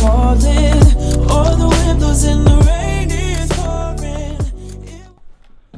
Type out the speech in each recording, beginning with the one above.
falling, all the windows in the rain is pouring.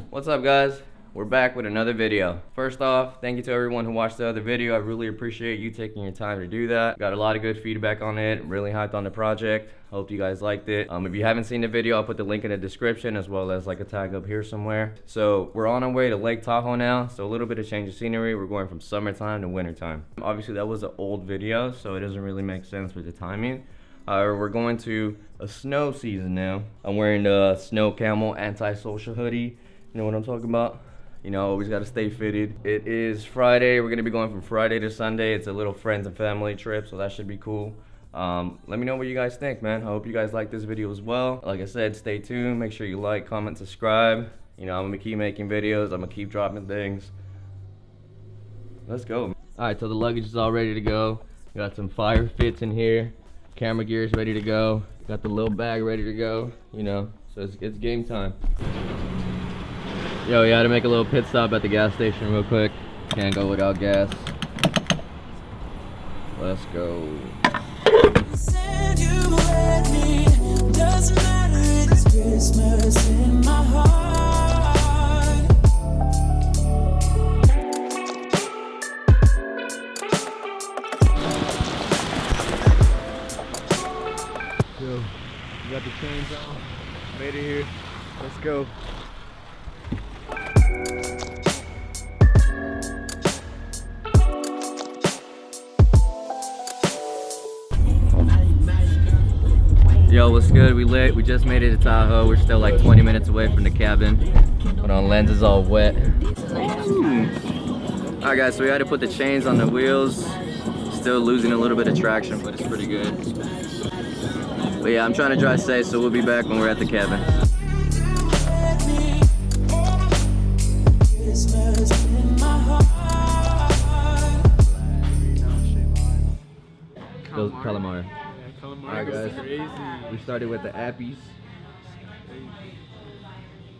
What's up, guys? We're back with another video. First off, thank you to everyone who watched the other video. I really appreciate you taking your time to do that. Got a lot of good feedback on it. Really hyped on the project. Hope you guys liked it. If you haven't seen the video, I'll put the link in the description as well as like a tag up here somewhere. So we're on our way to Lake Tahoe now. So a little bit of change of scenery. We're going from summertime to wintertime. Obviously that was an old video, so it doesn't really make sense with the timing. We're going to a snow season now. I'm wearing the Snow Camel anti-social hoodie. You know what I'm talking about? You know, always got to stay fitted. It is Friday. We're going to be going from Friday to Sunday. It's a little friends and family trip, so that should be cool. Let me know what you guys think, man. I hope you guys like this video as well. Like I said, stay tuned. Make sure you like, comment, subscribe. You know, I'm going to keep making videos. I'm going to keep dropping things. Let's go. All right, so the luggage is all ready to go. Got some fire fits in here. Camera gear is ready to go. Got the little bag ready to go. You know, so it's game time. Yo, you had to make a little pit stop at the gas station real quick. Can't go without gas. Let's go. You said you had me. Doesn't matter, it's Christmas in my heart. Yo, you got the chains on. Made it here. Let's go. Yo, what's good? We lit. We just made it to Tahoe. We're still like 20 minutes away from the cabin. Put on lenses all wet. Alright guys, so we had to put the chains on the wheels. Still losing a little bit of traction, but it's pretty good. But yeah, I'm trying to drive safe, so we'll be back when we're at the cabin. Those calamari. Alright guys, we started with the appies.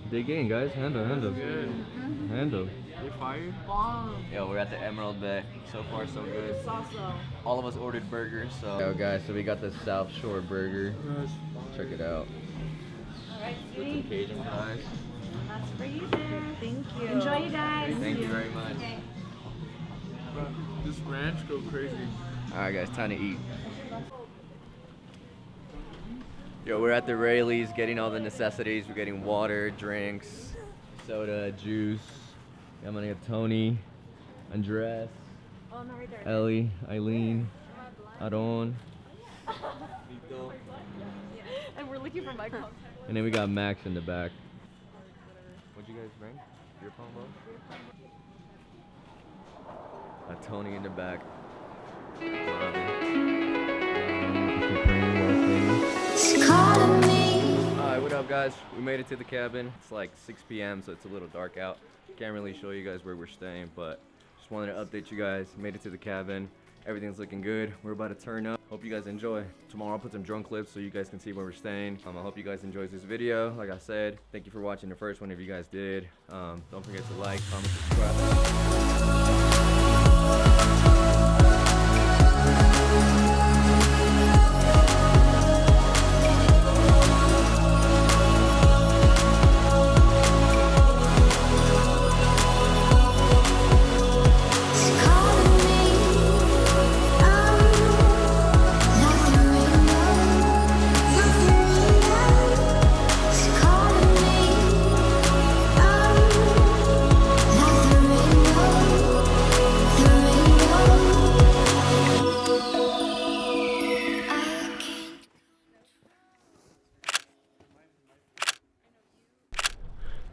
Dig in guys, handle. Handle. You're fired? Yo, we're at the Emerald Bay. So far so good. All of us ordered burgers, so. Yo guys, so we got the South Shore burger. Check it out. Alright, With some Cajun fries. that's for you there. Thank you. Enjoy, you guys. Thank you very much. Bro, this ranch go crazy. Alright guys, time to eat. Yo, we're at the Rayleigh's getting all the necessities. We're getting water, drinks, soda, juice. I'm gonna get Tony, Andres, Ellie, Eileen, Aron, And we're looking for my contact. and then we got Max in the back. What'd you guys bring? Beer combo? Got Tony in the back. Alright, what up guys? We made it to the cabin. It's like 6 p.m. so it's a little dark out. Can't really show you guys where we're staying, but just wanted to update you guys. Made it to the cabin. Everything's looking good. We're about to turn up. Hope you guys enjoy. Tomorrow I'll put some drone clips so you guys can see where we're staying. I hope you guys enjoyed this video. Like I said, thank you for watching the first one if you guys did. Don't forget to like, comment, subscribe.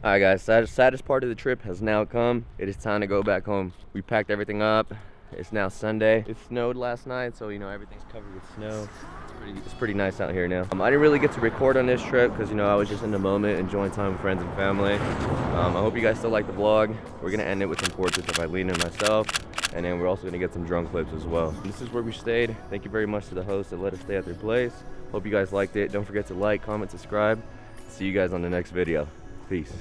Alright guys, saddest part of the trip has now come. It is time to go back home. We packed everything up. It's now Sunday. It snowed last night, so you know everything's covered with snow. It's pretty nice out here now. I didn't really get to record on this trip because you know I was just in the moment, enjoying time with friends and family. I hope you guys still like the vlog. We're gonna end it with some portraits of Eileen and myself, and then we're also gonna get some drone clips as well. This is where we stayed. Thank you very much to the hosts that let us stay at their place. Hope you guys liked it. Don't forget to like, comment, subscribe. See you guys on the next video. Peace.